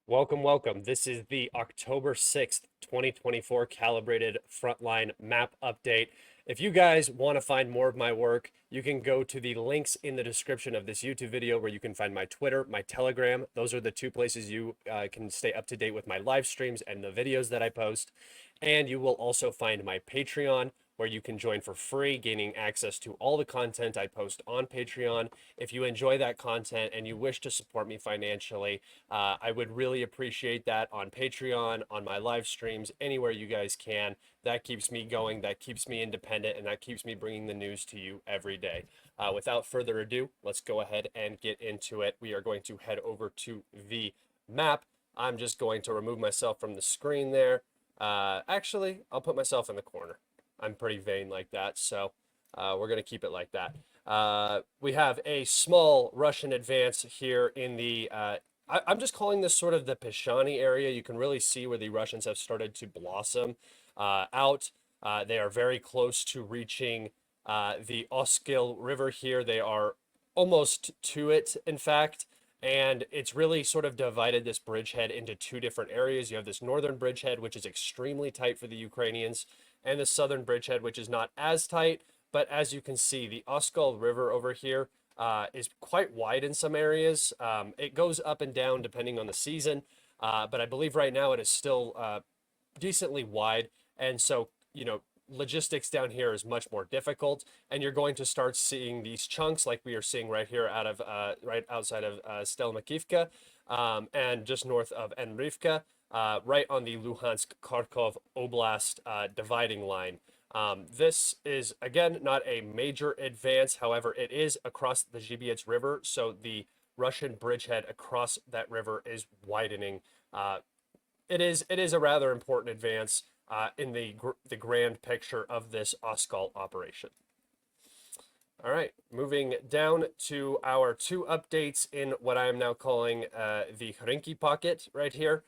Welcome, welcome. This is the October 6th, 2024 Calibrated Frontline Map Update. If you guys want to find more of my work, you can go to the links in the description of this YouTube video where you can find my Twitter, my Telegram. Those are the two places you can stay up to date with my live streams and the videos that I post. And you will also find my Patreon, where you can join for free, gaining access to all the content I post on Patreon. If you enjoy that content and you wish to support me financially, I would really appreciate that on Patreon, on my live streams, anywhere you guys can. That keeps me going, that keeps me independent, and that keeps me bringing the news to you every day. Without further ado, let's go ahead and get into it. We are going to head over to the map. I'm just going to remove myself from the screen there. Actually, I'll put myself in the corner. I'm pretty vain like that, so we're going to keep it like that. We have a small Russian advance here in the I'm just calling this sort of the Peshani area. You can really see where the Russians have started to blossom out. They are very close to reaching the Oskil River here. They are almost to it, in fact. And it's really sort of divided this bridgehead into two different areas. You have this northern bridgehead, which is extremely tight for the Ukrainians, and the southern bridgehead, which is not as tight. But as you can see, the Oskil River over here is quite wide in some areas. It goes up and down depending on the season, but I believe right now it is still decently wide. And so, logistics down here is much more difficult, and you're going to start seeing these chunks like we are seeing right here out of right outside of Stelmakivka and just north of Enrivka, right on the Luhansk-Kharkov Oblast dividing line. This is, again, not a major advance. However, it is across the Zhibiets River, so the Russian bridgehead across that river is widening. It is a rather important advance in the grand picture of this Oskal operation. All right, moving down to our two updates in what I am now calling the Hrinki pocket right here,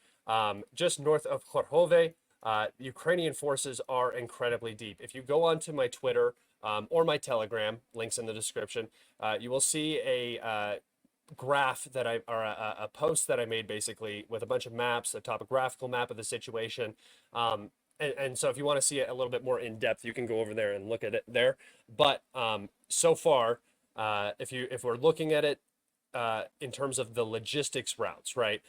just north of Kharkov. Ukrainian forces are incredibly deep. If you go onto my Twitter or my Telegram, links in the description, you will see a graph that or a post that I made basically with a bunch of maps, a topographical map of the situation. And so if you want to see it a little bit more in depth, you can go over there and look at it there. But so far, if we're looking at it in terms of the logistics routes, right?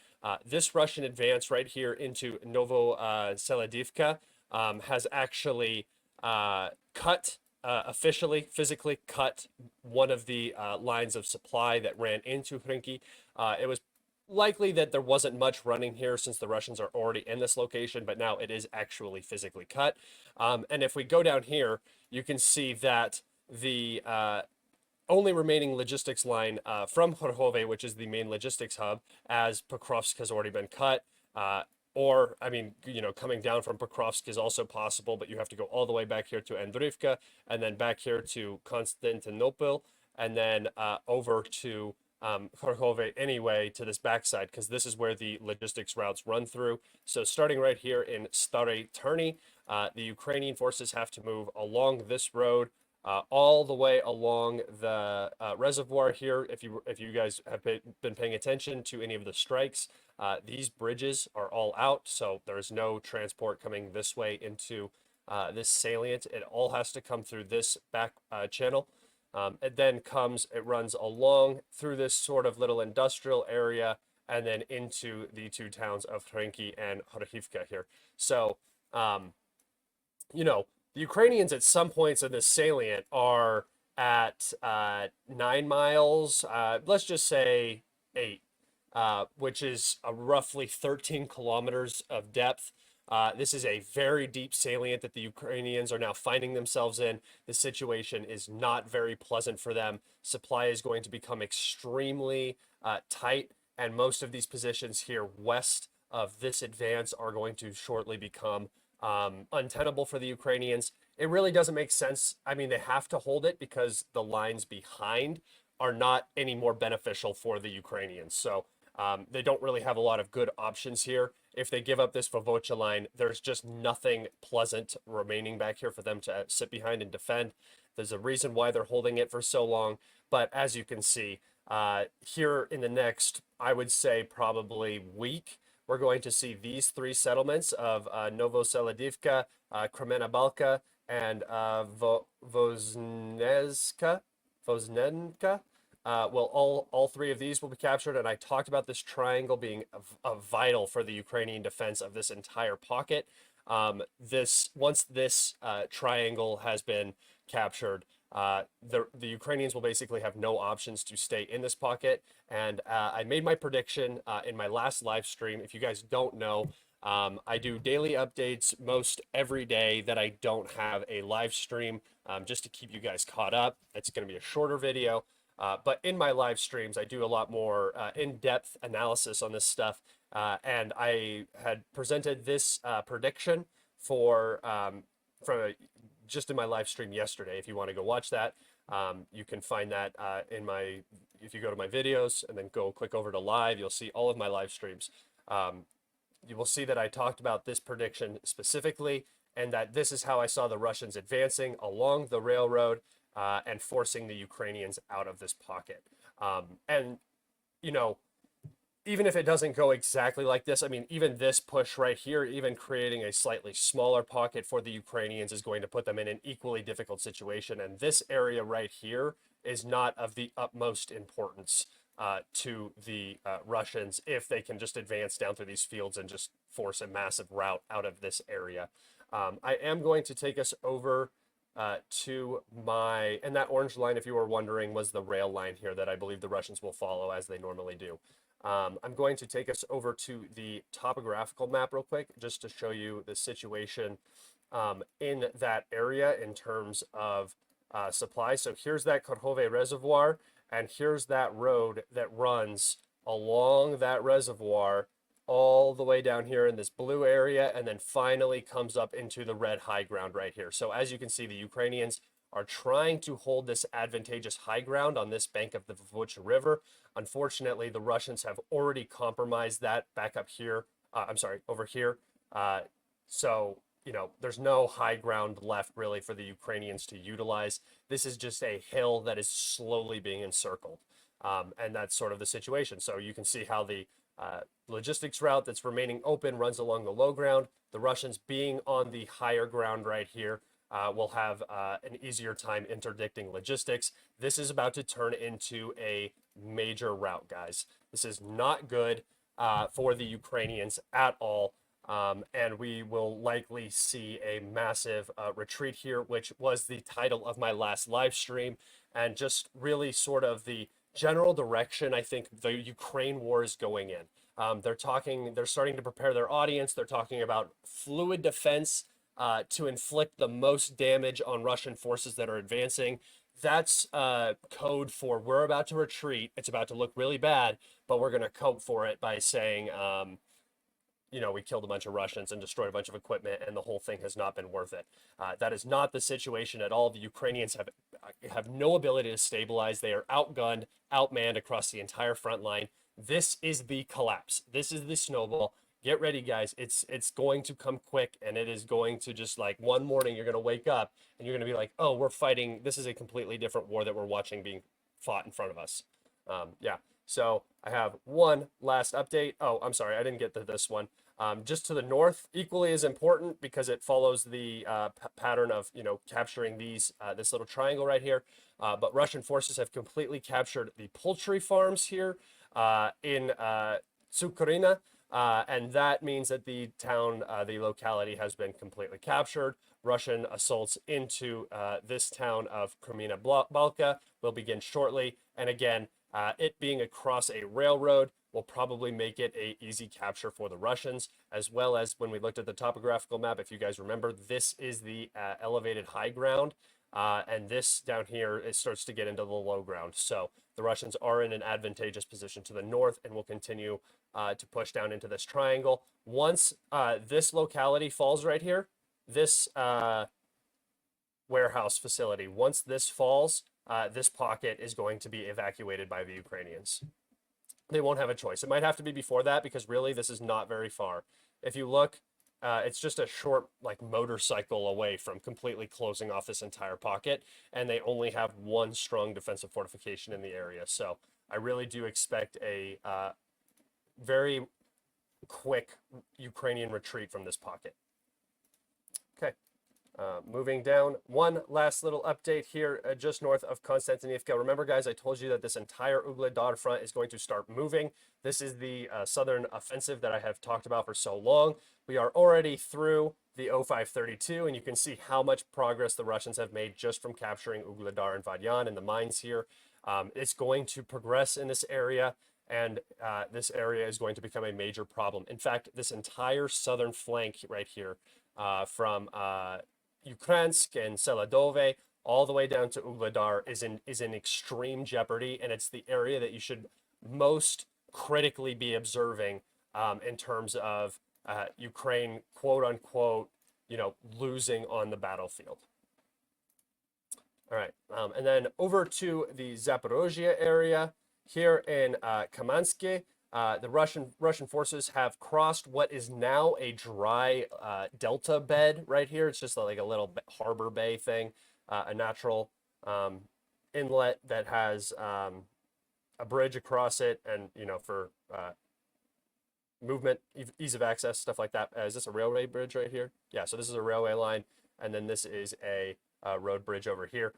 This Russian advance right here into Novo Seladivka has actually cut officially, physically cut one of the lines of supply that ran into Hrinki. It was likely that there wasn't much running here since the Russians are already in this location, but now it is actually physically cut. And if we go down here, you can see that the only remaining logistics line from Kharkov, which is the main logistics hub, as Pokrovsk has already been cut. Or, I mean, coming down from Pokrovsk is also possible, but you have to go all the way back here to Andrivka, and then back here to Constantinople, and then over to Kharkov anyway to this backside, because this is where the logistics routes run through. So starting right here in Stary Terny, the Ukrainian forces have to move along this road all the way along the reservoir here. If you guys have been paying attention to any of the strikes, these bridges are all out, so there's no transport coming this way into this salient. It all has to come through this back channel. It runs along through this sort of little industrial area and then into the two towns of Hrenki and Kharkivka here. So, the Ukrainians at some points in this salient are at 9 miles, let's just say 8, which is a roughly 13 kilometers of depth. This is a very deep salient that the Ukrainians are now finding themselves in. The situation is not very pleasant for them. Supply is going to become extremely tight, and most of these positions here west of this advance are going to shortly become untenable for the Ukrainians. It really doesn't make sense. I mean, they have to hold it because the lines behind are not any more beneficial for the Ukrainians. So they don't really have a lot of good options here. If they give up this Vovocha line, there's just nothing pleasant remaining back here for them to sit behind and defend. There's a reason why they're holding it for so long. But as you can see, here in the next, I would say probably week, we're going to see these three settlements of Novoseladivka, Kremena Balka, and Voznenka. Well, all three of these will be captured, and I talked about this triangle being vital for the Ukrainian defense of this entire pocket. Once this triangle has been captured, the Ukrainians will basically have no options to stay in this pocket. And I made my prediction in my last live stream. If you guys don't know, I do daily updates most every day that I don't have a live stream, just to keep you guys caught up. It's going to be a shorter video. But in my live streams, I do a lot more in-depth analysis on this stuff. And I had presented this prediction for from just in my live stream yesterday. If you want to go watch that, you can find that if you go to my videos and then go click over to live, you'll see all of my live streams. You will see that I talked about this prediction specifically, and that this is how I saw the Russians advancing along the railroad and forcing the Ukrainians out of this pocket. And, you know, even if it doesn't go exactly like this, I mean, even this push right here, even creating a slightly smaller pocket for the Ukrainians is going to put them in an equally difficult situation. And this area right here is not of the utmost importance to the Russians if they can just advance down through these fields and just force a massive route out of this area. I am going to take us over to and that orange line, if you were wondering, was the rail line here that I believe the Russians will follow as they normally do. I'm going to take us over to the topographical map real quick, just to show you the situation in that area in terms of supply. So here's that Korhove Reservoir, and here's that road that runs along that reservoir all the way down here in this blue area, and then finally comes up into the red high ground right here. So as you can see, the Ukrainians are trying to hold this advantageous high ground on this bank of the Vucha River. Unfortunately, the Russians have already compromised that back up here. Over here. So, you know, there's no high ground left really for the Ukrainians to utilize. This is just a hill that is slowly being encircled. And that's sort of the situation. So you can see how the logistics route that's remaining open runs along the low ground. The Russians, being on the higher ground right here, will have an easier time interdicting logistics. This is about to turn into a major rout, guys. This is not good for the Ukrainians at all. And we will likely see a massive retreat here, which was the title of my last live stream, and just really sort of the general direction I think the Ukraine war is going in. They're starting to prepare their audience. They're talking about fluid defense to inflict the most damage on Russian forces that are advancing. That's code for we're about to retreat. It's about to look really bad, but we're going to cope for it by saying, you know, we killed a bunch of Russians and destroyed a bunch of equipment, and the whole thing has not been worth it. That is not the situation at all. The Ukrainians have no ability to stabilize. They are outgunned, outmanned across the entire front line. This is the collapse. This is the snowball. Get ready, guys. It's going to come quick, and it is going to just like one morning you're going to wake up and you're going to be like, oh, we're fighting. This is a completely different war that we're watching being fought in front of us. Yeah. So I have one last update. Oh, I'm sorry, I didn't get to this one. Just to the north, equally as important because it follows the pattern of, you know, capturing this little triangle right here. But Russian forces have completely captured the poultry farms here in Sukorina. And that means that the town, the locality has been completely captured. Russian assaults into this town of Kremena Balka will begin shortly. And again, it being across a railroad will probably make it a easy capture for the Russians, as well as when we looked at the topographical map, if you guys remember, this is the elevated high ground, and this down here, it starts to get into the low ground. So the Russians are in an advantageous position to the north and will continue to push down into this triangle. Once this locality falls right here, this warehouse facility, once this falls, this pocket is going to be evacuated by the Ukrainians. They won't have a choice. It might have to be before that because really this is not very far. If you look, it's just a short like motorcycle away from completely closing off this entire pocket, and they only have one strong defensive fortification in the area. So I really do expect a very quick Ukrainian retreat from this pocket. Okay. Moving down, one last little update here just north of Konstantinivka. Remember, guys, I told you that this entire Ugledar front is going to start moving. This is the southern offensive that I have talked about for so long. We are already through the 0532, and you can see how much progress the Russians have made just from capturing Ugledar and Vadyan and the mines here. It's going to progress in this area, and this area is going to become a major problem. In fact, this entire southern flank right here from Ukransk and Seladove all the way down to Ugledar is in extreme jeopardy, and it's the area that you should most critically be observing in terms of Ukraine, quote unquote, losing on the battlefield. All right, and then over to the Zaporozhye area here in Kamansky. The Russian forces have crossed what is now a dry delta bed right here. It's just like a little harbor bay thing, a natural inlet that has a bridge across it, and for movement, ease of access, stuff like that. Is this a railway bridge right here? Yeah, so this is a railway line, and then this is a road bridge over here.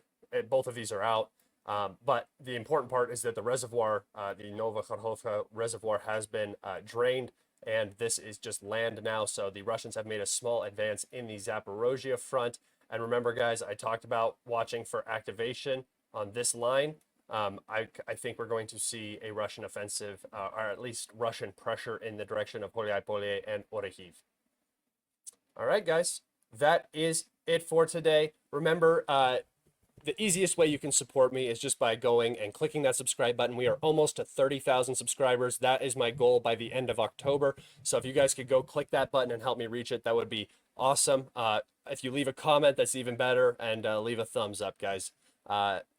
Both of these are out. But the important part is that the reservoir, the Nova Kharhovka reservoir, has been drained, and this is just land now. So the Russians have made a small advance in the Zaporozhye front. And remember, guys, I talked about watching for activation on this line. I think we're going to see a Russian offensive, or at least Russian pressure in the direction of Polyai and Orehiv. All right, guys, that is it for today. Remember, the easiest way you can support me is just by going and clicking that subscribe button. We are almost to 30,000 subscribers. That is my goal by the end of October. So if you guys could go click that button and help me reach it, that would be awesome. If you leave a comment, that's even better. And leave a thumbs up, guys.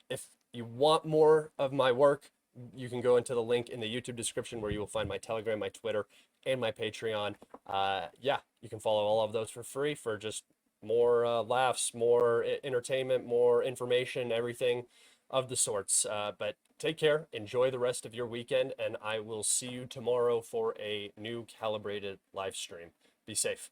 If you want more of my work, you can go into the link in the YouTube description where you will find my Telegram, my Twitter, and my Patreon. Yeah, you can follow all of those for free for just more laughs, more entertainment, more information, everything of the sorts. But take care, enjoy the rest of your weekend, and I will see you tomorrow for a new Kalibrated live stream. Be safe.